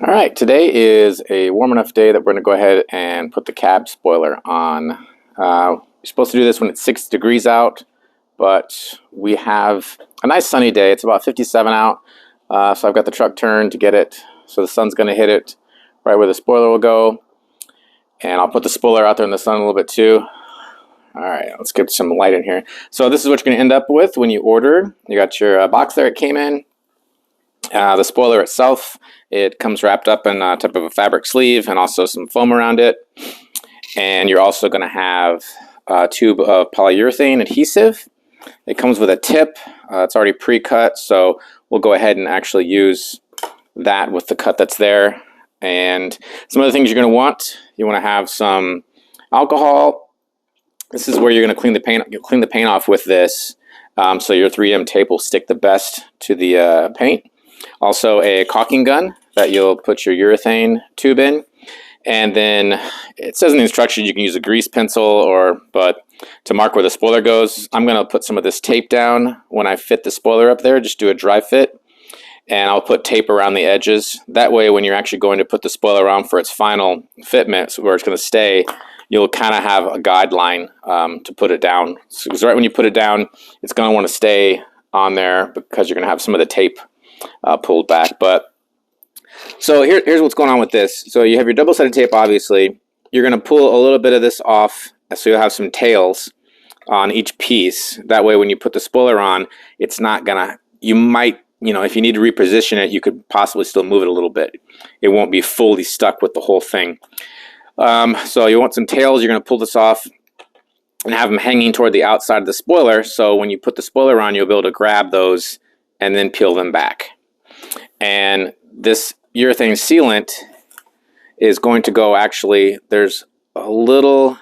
All right, today is a warm enough day that we're going to go ahead and put the cab spoiler on. You're supposed to do this when it's 6 degrees out, but we have a nice sunny day. It's about 57 out, so I've got the truck turned to get it so the sun's going to hit it right where the spoiler will go. And I'll put the spoiler out there in the sun a little bit too. All right, let's get some light in here. So this is what you're going to end up with when you order. You got your box there it came in. The spoiler itself, it comes wrapped up in a type of a fabric sleeve and also some foam around it. And you're also going to have a tube of polyurethane adhesive. It comes with a tip. It's already pre-cut, so we'll go ahead and actually use that with the cut that's there. And some other things you're going to want. You want to have some alcohol. This is where you're going to clean the paint off with this, so your 3M tape will stick the best to the paint. Also a caulking gun that you'll put your urethane tube in. And then it says in the instructions you can use a grease pencil but to mark where the spoiler goes. I'm going to put some of this tape down when I fit the spoiler up there. Just do a dry fit. And I'll put tape around the edges. That way when you're actually going to put the spoiler on for its final fitment, so where it's going to stay, you'll kind of have a guideline to put it down. Because right when you put it down, it's going to want to stay on there because you're going to have some of the tape pulled back. But so here's what's going on with this. So you have your double-sided tape, obviously. You're going to pull a little bit of this off, so you'll have some tails on each piece. That way when you put the spoiler on, it's not going to, you might, if you need to reposition it, you could possibly still move it a little bit. It won't be fully stuck with the whole thing. So you want some tails. You're going to pull this off and have them hanging toward the outside of the spoiler. So when you put the spoiler on, you'll be able to grab those and then peel them back. And this urethane sealant is going to go, actually, there's a little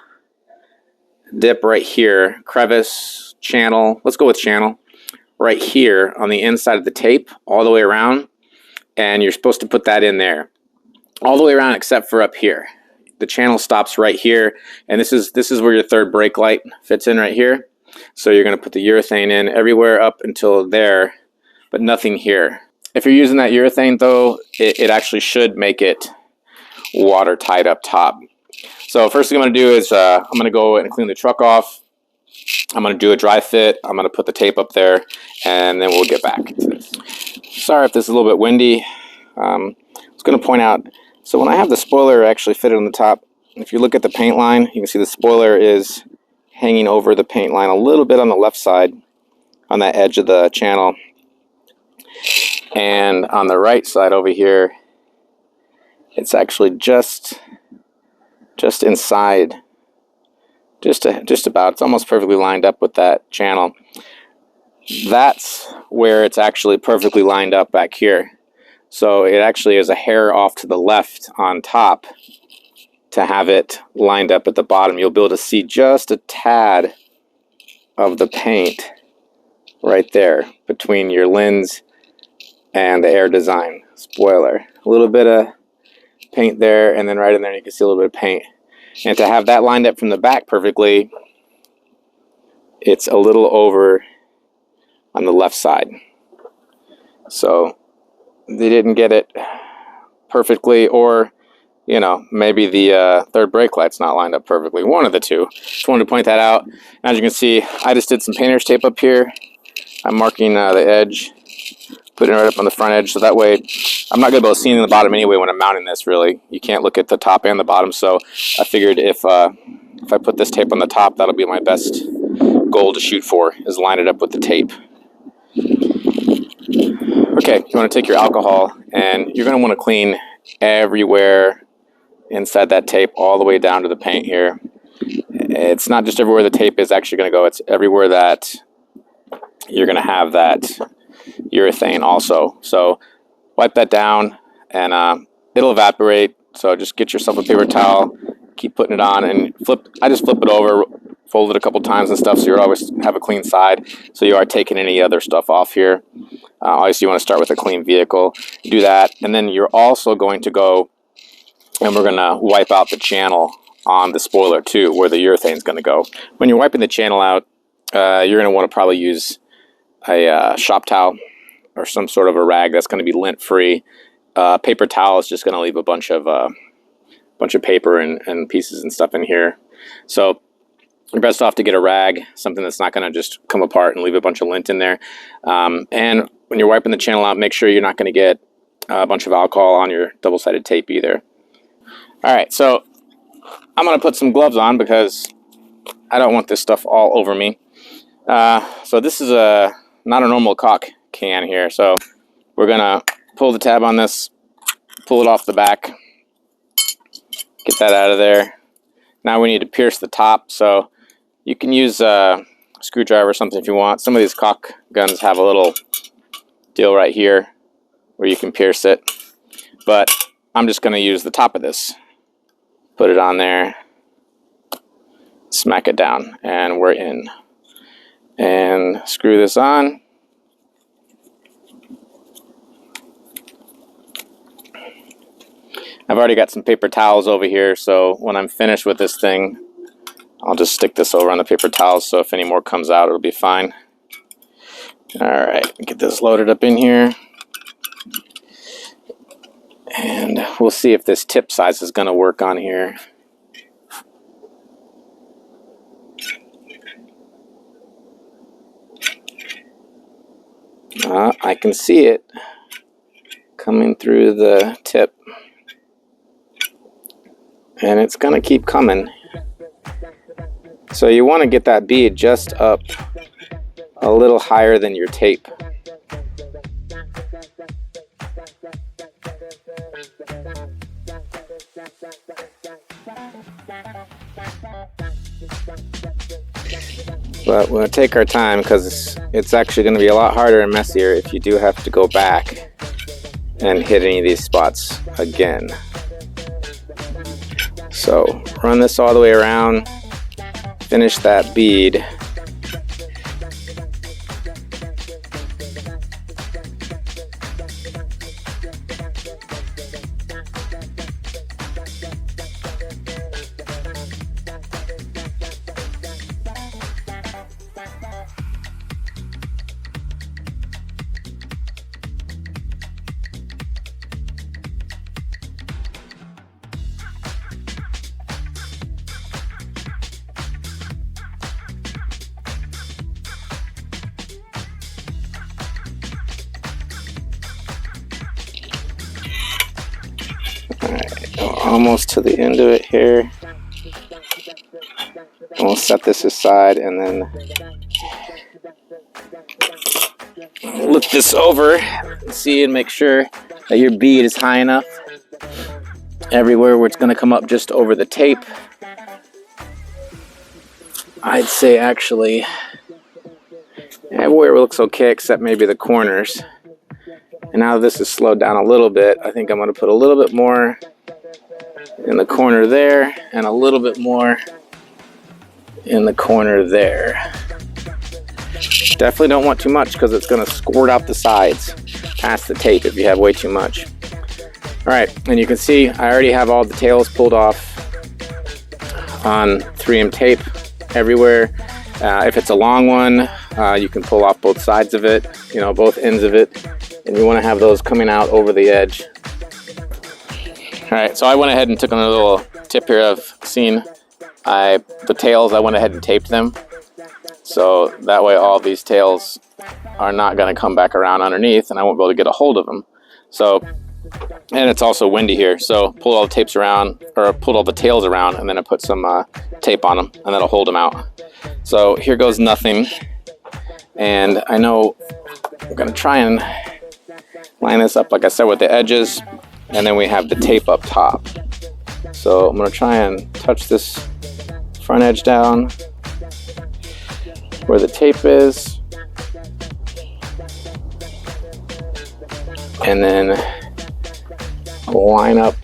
dip right here, crevice, channel. Let's go with channel. Right here on the inside of the tape, all the way around. And you're supposed to put that in there. All the way around except for up here. The channel stops right here, and this is where your third brake light fits in right here. So you're going to put the urethane in everywhere up until there, but nothing here. If you're using that urethane though, it actually should make it watertight up top. So first thing I'm going to do is I'm going to go and clean the truck off. I'm going to do a dry fit. I'm going to put the tape up there, and then we'll get back into this. Sorry if this is a little bit windy. I was going to point out, so when I have the spoiler actually fitted on the top, if you look at the paint line, you can see the spoiler is hanging over the paint line a little bit on the left side, on that edge of the channel. And on the right side over here, it's actually just inside, just about. It's almost perfectly lined up with that channel. That's where it's actually perfectly lined up back here. So it actually is a hair off to the left on top to have it lined up at the bottom. You'll be able to see just a tad of the paint right there between your lens and the Air Design spoiler. A little bit of paint there, and then right in there you can see a little bit of paint. And to have that lined up from the back perfectly, it's a little over on the left side. So they didn't get it perfectly, or maybe the third brake light's not lined up perfectly. One of the two. Just wanted to point that out. As you can see, I just did some painter's tape up here. I'm marking the edge, putting it right up on the front edge, so that way I'm not going to be able to see in the bottom anyway when I'm mounting this, really. You can't look at the top and the bottom, so I figured if I put this tape on the top, that'll be my best goal to shoot for, is line it up with the tape. Okay, you want to take your alcohol, and you're going to want to clean everywhere inside that tape, all the way down to the paint here. It's not just everywhere the tape is actually going to go, it's everywhere that you're going to have that urethane also. So wipe that down, and it'll evaporate. So just get yourself a paper towel, keep putting it on, and I just flip it over, fold it a couple times and stuff, so you always have a clean side, so you are taking any other stuff off here. Obviously you want to start with a clean vehicle. Do that, and then you're also going to go, and we're going to wipe out the channel on the spoiler too, where the urethane is going to go. When you're wiping the channel out, you're going to want to probably use a shop towel or some sort of a rag that's going to be lint free, Paper towel is just going to leave a bunch of paper and pieces and stuff in here. So you're best off to get a rag, something that's not going to just come apart and leave a bunch of lint in there. And when you're wiping the channel out, make sure you're not going to get a bunch of alcohol on your double-sided tape either. All right, so I'm going to put some gloves on because I don't want this stuff all over me. So this is not a normal caulk can here. So we're going to pull the tab on this, pull it off the back, get that out of there. Now we need to pierce the top. So you can use a screwdriver or something if you want. Some of these caulk guns have a little deal right here where you can pierce it. But I'm just going to use the top of this. Put it on there, smack it down, and we're in. And screw this on. I've already got some paper towels over here, so when I'm finished with this thing, I'll just stick this over on the paper towels, so if any more comes out, it'll be fine. Alright, get this loaded up in here. And we'll see if this tip size is going to work on here. I can see it coming through the tip. And it's going to keep coming. So you want to get that bead just up a little higher than your tape. But we'll take our time because it's actually going to be a lot harder and messier if you do have to go back and hit any of these spots again. So run this all the way around, finish that bead. Almost to the end of it here. And we'll set this aside and then look this over and see and make sure that your bead is high enough everywhere where it's going to come up just over the tape. I'd say actually everywhere looks okay except maybe the corners. And now this is slowed down a little bit. I think I'm going to put a little bit more in the corner there and a little bit more in the corner there. Definitely don't want too much because it's going to squirt out the sides past the tape if you have way too much. Alright, and you can see I already have all the tails pulled off on 3M tape everywhere. If it's a long one, you can pull off both sides of it, both ends of it, and you want to have those coming out over the edge. Alright, so I went ahead and took a little tip here of seeing the tails. I went ahead and taped them. So that way all these tails are not going to come back around underneath and I won't be able to get a hold of them. So, and it's also windy here. So pull all the tapes around, or pull all the tails around, and then I put some tape on them and that'll hold them out. So here goes nothing. And I know I'm going to try and line this up, like I said, with the edges. And then we have the tape up top. So I'm going to try and touch this front edge down where the tape is. And then line up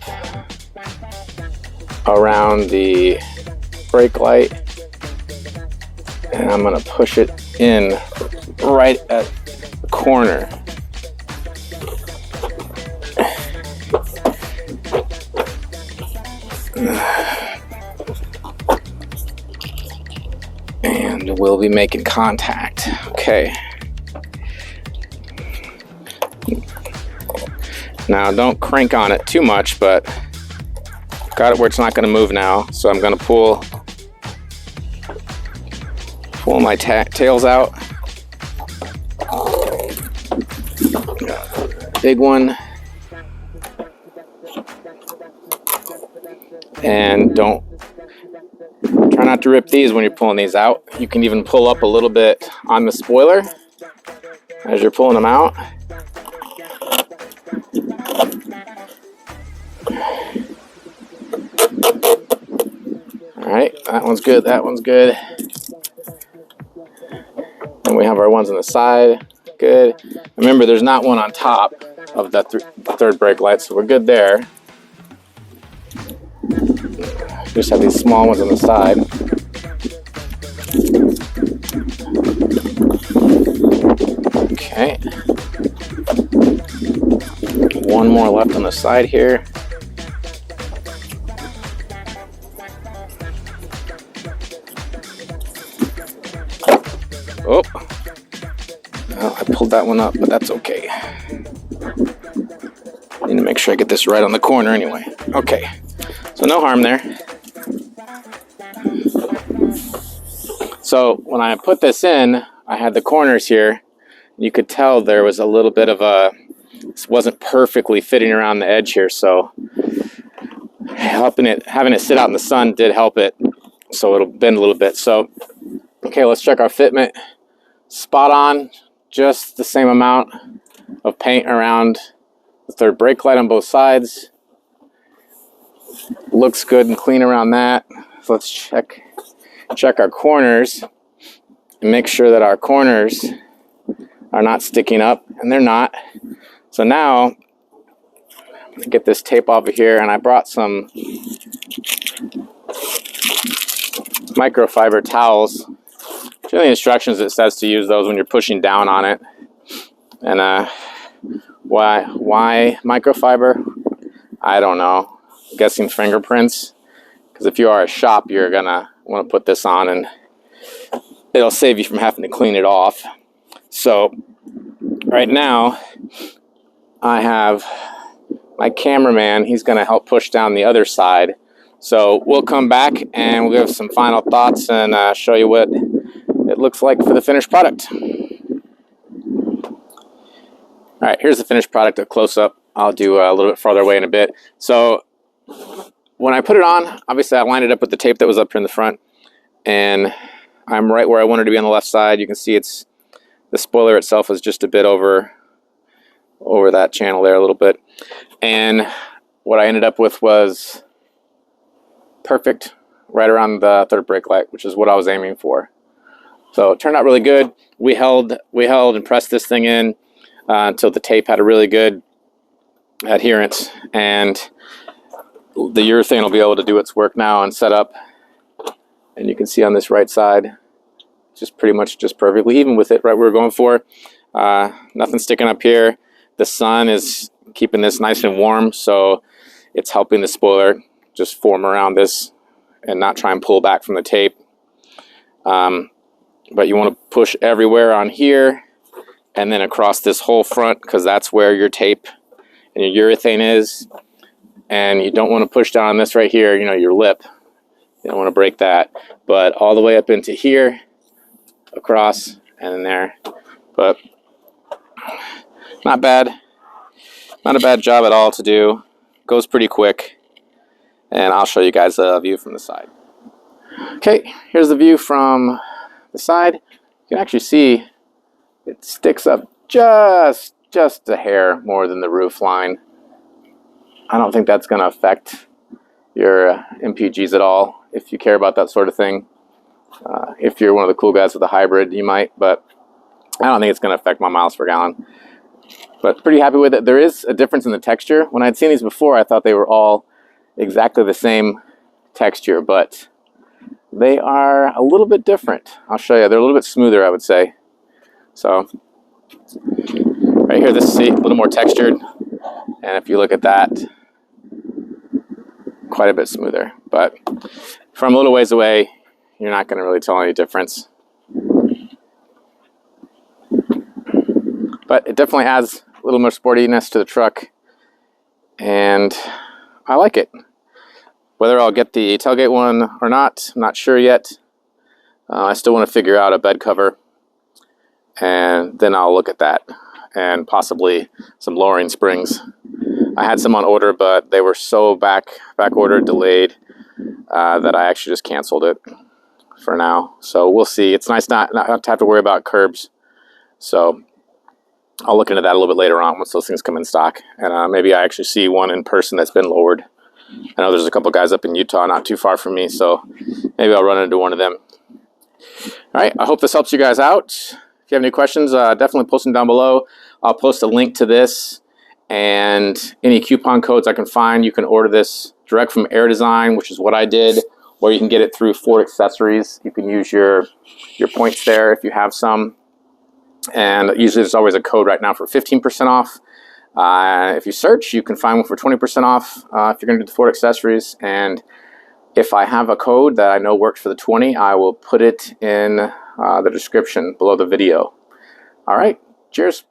around the brake light. And I'm going to push it in right at the corner. And we'll be making contact. Okay. Now don't crank on it too much, but got it where it's not going to move now. So I'm going to pull my tails out. Big one. And try not to rip these when you're pulling these out. You can even pull up a little bit on the spoiler as you're pulling them out. All right, that one's good, that one's good. And we have our ones on the side, good. Remember, there's not one on top of the third brake light, so we're good there. Just have these small ones on the side. Okay. One more left on the side here. Oh, well, I pulled that one up, but that's okay. I need to make sure I get this right on the corner anyway. Okay, so no harm there. So when I put this in, I had the corners here. You could tell there was a little bit of this wasn't perfectly fitting around the edge here, so having it sit out in the sun did help it, so it'll bend a little bit. So, okay, let's check our fitment. Spot on, just the same amount of paint around the third brake light on both sides. Looks good and clean around that. So let's check our corners and make sure that our corners are not sticking up, and they're not. So now I'm gonna get this tape off of here, and I brought some microfiber towels. In the instructions it says to use those when you're pushing down on it. And why microfiber? I don't know. I'm guessing fingerprints, because if you are a shop, you're gonna want to put this on and it'll save you from having to clean it off. So right now I have my cameraman, he's gonna help push down the other side. So we'll come back and we'll give some final thoughts and show you what it looks like for the finished product. All right, here's the finished product, a close-up. I'll do a little bit farther away in a bit. So when I put it on, obviously I lined it up with the tape that was up here in the front, and I'm right where I wanted to be on the left side. You can see the spoiler itself is just a bit over that channel there a little bit. And what I ended up with was perfect right around the third brake light, which is what I was aiming for. So it turned out really good. We held and pressed this thing in until the tape had a really good adherence, and the urethane will be able to do its work now and set up. And you can see on this right side, just pretty much just perfectly even with it right where we're going for. Nothing sticking up here. The sun is keeping this nice and warm, so it's helping the spoiler just form around this and not try and pull back from the tape. But you want to push everywhere on here and then across this whole front, because that's where your tape and your urethane is. And you don't want to push down on this right here, you know, your lip. You don't want to break that. But all the way up into here, across, and in there. But not bad. Not a bad job at all to do. Goes pretty quick. And I'll show you guys a view from the side. Okay, here's the view from the side. You can actually see it sticks up just a hair more than the roof line. I don't think that's going to affect your MPGs at all, if you care about that sort of thing. If you're one of the cool guys with a hybrid, you might, but I don't think it's going to affect my miles per gallon. But pretty happy with it. There is a difference in the texture. When I'd seen these before, I thought they were all exactly the same texture, but they are a little bit different. I'll show you. They're a little bit smoother, I would say. So right here, this seat, a little more textured. And if you look at that, quite a bit smoother. But from a little ways away, you're not going to really tell any difference. But it definitely adds a little more sportiness to the truck. and I like it. Whether I'll get the tailgate one or not, I'm not sure yet. I still want to figure out a bed cover, and then I'll look at that, and possibly some lowering springs. I had some on order, but they were so back ordered, delayed, that I actually just canceled it for now. So we'll see. It's nice not to have to worry about curbs. So I'll look into that a little bit later on once those things come in stock, and maybe I actually see one in person that's been lowered. I know there's a couple guys up in Utah not too far from me, so maybe I'll run into one of them. All right, I hope this helps you guys out. If you have any questions, definitely post them down below. I'll post a link to this and any coupon codes I can find. You can order this direct from Air Design, which is what I did, or you can get it through Ford Accessories. You can use your points there if you have some. And usually there's always a code right now for 15% off. If you search, you can find one for 20% off if you're going to do the Ford Accessories. And if I have a code that I know works for the 20, I will put it in the description below the video. All right, cheers.